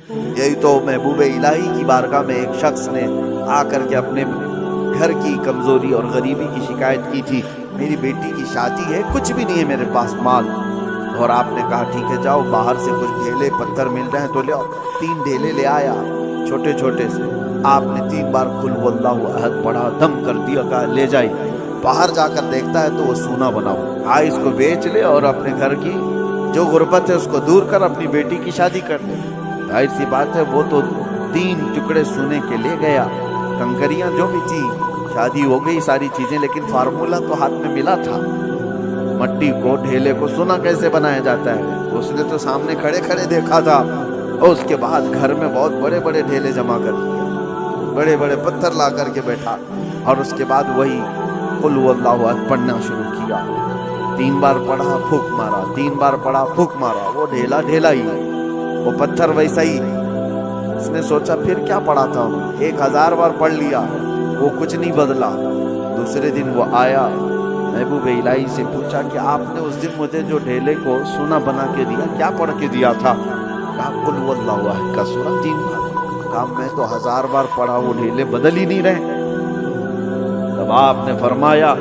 یہی تو محبوب الہی کی بارگاہ میں ایک شخص نے آ کر کے اپنے گھر کی کمزوری اور غریبی کی شکایت کی تھی، میری بیٹی کی شادی ہے، کچھ بھی نہیں ہے میرے پاس مال، اور آپ نے کہا ٹھیک ہے جاؤ باہر سے کچھ ڈھیلے پتھر مل رہے ہیں تو لے آؤ۔ 3 ڈھیلے لے آیا چھوٹے چھوٹے سے، آپ نے 3 بار قل هو اللہ احد پڑھا، دم کر دیا، کہا لے جائی۔ باہر جا کر دیکھتا ہے تو وہ سونا بنا ہوا، اس کو بیچ لے اور اپنے گھر کی جو غربت ہے اس کو دور کر اپنی بیٹی کی شادی کر لے۔ ظاہر سی بات ہے وہ تو 3 ٹکڑے سونے کے لے گیا، کنکریاں جو بھی تھی، شادی ہو گئی ساری چیزیں، لیکن فارمولا تو ہاتھ میں ملا تھا، مٹی کو ڈھیلے کو سونا کیسے بنایا جاتا ہے اس نے تو سامنے کھڑے کھڑے دیکھا تھا، اور اس کے بعد گھر میں بہت بڑے بڑے ڈھیلے جمع کر دیے، بڑے بڑے پتھر لا کر کے بیٹھا، اور اس کے بعد وہی قل هو اللہ احد پڑھنا شروع کیا۔ 3 بار پڑھا پھونک مارا، 3 بار پڑھا پھونک مارا، وہ ڈھیلا ڈھیلا ہی، وہ پتھر ویسا ہی۔ اس نے سوچا پھر کیا پڑھا تھا، 1000 بار پڑھ لیا، وہ کچھ نہیں بدلا۔ دوسرے دن وہ آیا، محبوب الہی سے پوچھا کہ آپ نے اس دن مجھے جو ڈھیلے کو سونا بنا کے دیا کیا پڑھ کے دیا تھا؟ کہا قل هو اللہ احد کا سورہ 3 بار۔ کہا میں تو 1000 بار پڑھا، وہ ڈھیلے بدل ہی نہیں رہے۔ تب آپ نے فرمایا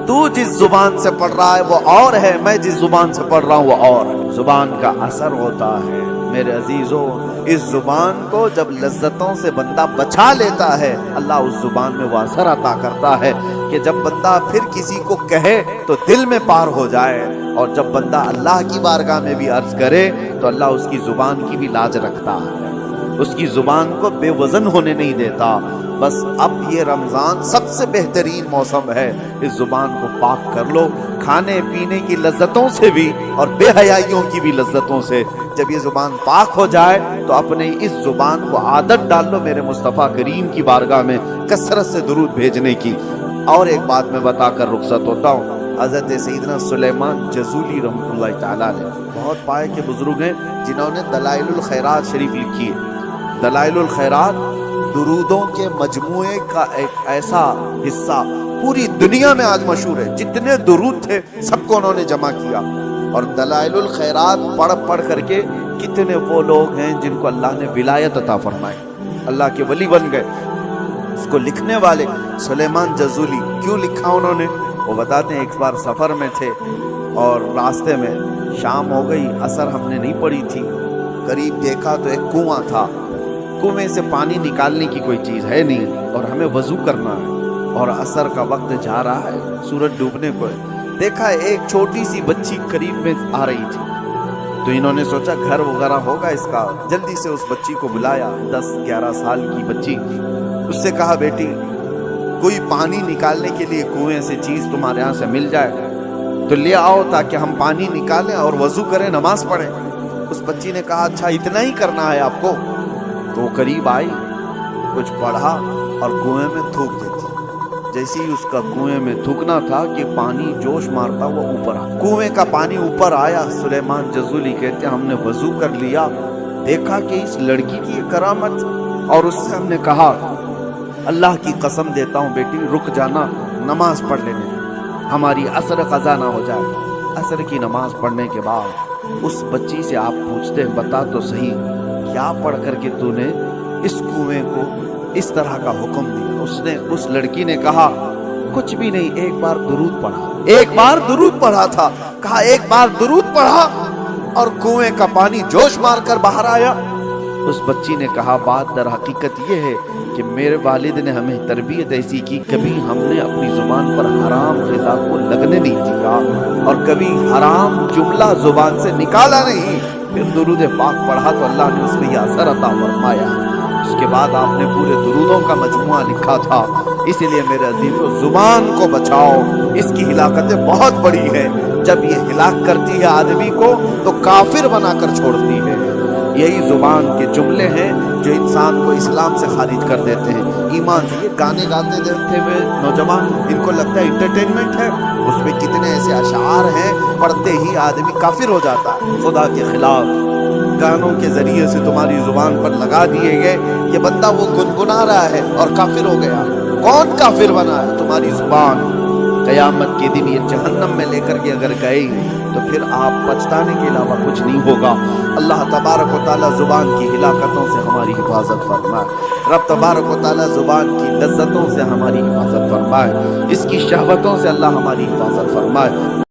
تو جس زبان سے پڑھ رہا ہے وہ اور ہے، میں جس زبان سے پڑھ رہا ہوں وہ اور ہے۔ زبان کا اثر ہوتا ہے میرے عزیزوں، اس زبان کو جب لذتوں سے بندہ بچا لیتا ہے اللہ اس زبان میں وہ اثر عطا کرتا ہے کہ جب بندہ پھر کسی کو کہے تو دل میں پار ہو جائے، اور جب بندہ اللہ کی بارگاہ میں بھی عرض کرے تو اللہ اس کی زبان کی بھی لاج رکھتا ہے، اس کی زبان کو بے وزن ہونے نہیں دیتا۔ بس اب یہ رمضان سب سے بہترین موسم ہے، اس زبان کو پاک کر لو، کھانے پینے کی لذتوں سے بھی اور بے حیائیوں کی بھی لذتوں سے۔ جب یہ زبان پاک ہو جائے تو اپنے اس زبان کو عادت ڈال لو میرے مصطفیٰ کریم کی بارگاہ میں کثرت سے درود بھیجنے کی۔ اور ایک بات میں بتا کر رخصت ہوتا ہوں، حضرت سیدنا سلیمان جزولی رحمۃ اللہ تعالیٰ علیہ بہت پائے کے بزرگ ہیں جنہوں نے دلائل الخیرات شریف لکھی ہے۔ دلائل الخیرات درودوں کے مجموعے کا ایک ایسا حصہ پوری دنیا میں آج مشہور ہے، جتنے درود تھے سب کو انہوں نے جمع کیا، اور دلائل الخیرات پڑھ پڑھ کر کے کتنے وہ لوگ ہیں جن کو اللہ نے ولایت عطا فرمائی، اللہ کے ولی بن گئے۔ اس کو لکھنے والے سلیمان جزولی، کیوں لکھا انہوں نے؟ وہ بتاتے ہیں ایک بار سفر میں تھے اور راستے میں شام ہو گئی، عصر ہم نے نہیں پڑھی تھی، قریب دیکھا تو ایک کنواں تھا، کنویں سے پانی نکالنے کی کوئی چیز ہے نہیں اور ہمیں وضو کرنا ہے، اور عصر کا وقت جا رہا ہے، سورج ڈوبنے کو ہے۔ دیکھا ایک چھوٹی سی بچی قریب میں آ رہی تھی، تو انہوں نے سوچا گھر وغیرہ ہوگا اس کا، جلدی سے اس بچی کو بلایا، 10-11 سال کی بچی، اس سے کہا بیٹی کوئی پانی نکالنے کے لیے کنویں سے چیز تمہارے یہاں سے مل جائے تو لے آؤ تاکہ ہم پانی نکالیں اور وضو کریں، نماز پڑھیں۔ اس بچی نے کہا اچھا اتنا ہی کرنا ہے آپ کو؟ تو وہ قریب آئی، کچھ پڑھا اور کنویں میں تھوک دیتی، جیسے ہی اس کا کنویں میں تھوکنا تھا کہ پانی جوش مارتا وہ اوپر آ، کنویں کا پانی اوپر آیا۔ سلیمان جزولی کہتے ہیں ہم نے وضو کر لیا، دیکھا کہ اس لڑکی کی یہ کرامت، اور اس سے ہم نے کہا اللہ کی قسم دیتا ہوں بیٹی رک جانا، نماز پڑھ لینے دیں، ہماری عصر قضا نہ ہو جائے۔ عصر کی نماز پڑھنے کے بعد اس بچی سے آپ پوچھتے ہیں بتا تو صحیح کیا پڑھ کر کے تو نے اس کنویں کو اس طرح کا حکم دیا؟ اس لڑکی نے کہا کچھ بھی نہیں، ایک بار درود پڑھا، ایک بار درود پڑھا تھا۔ کہا ایک بار درود پڑھا اور کنویں کا پانی جوش مار کر باہر آیا؟ اس بچی نے کہا بات در حقیقت یہ ہے کہ میرے والد نے ہمیں تربیت ایسی کی، کبھی ہم نے اپنی زبان پر حرام غذا کو لگنے نہیں دیا اور کبھی حرام جملہ زبان سے نکالا نہیں۔ پھر درود پاک پڑھا تو اللہ نے اس میں یہ اثر عطا فرمایا۔ اس کے بعد آپ نے پورے درودوں کا مجموعہ لکھا تھا۔ اسی لیے میرے عزیزو زبان کو بچاؤ، اس کی ہلاکتیں بہت بڑی ہے، جب یہ ہلاک کرتی ہے آدمی کو تو کافر بنا کر چھوڑتی ہے۔ یہی زبان کے جملے ہیں جو انسان کو اسلام سے خارج کر دیتے ہیں، ایمان سے۔ یہ گانے گاتے دیکھتے ہوئے نوجوان ان کو لگتا ہے انٹرٹینمنٹ ہے، اس میں کتنے ایسے اشعار ہیں پڑھتے ہی آدمی کافر ہو جاتا ہے۔ خدا کے خلاف گانوں کے ذریعے سے تمہاری زبان پر لگا دیے گئے، یہ بندہ وہ گنگنا رہا ہے اور کافر ہو گیا۔ کون کافر بنا ہے؟ تمہاری زبان۔ قیامت کے دن یہ جہنم میں لے کر کے اگر گئی تو پھر آپ پچھتانے کے علاوہ کچھ نہیں ہوگا۔ اللہ تبارک و تعالیٰ زبان کی ہلاکتوں سے ہماری حفاظت فرمائے۔ رب تبارک و تعالیٰ زبان کی لذتوں سے ہماری حفاظت فرمائے، اس کی شہوتوں سے اللہ ہماری حفاظت فرمائے۔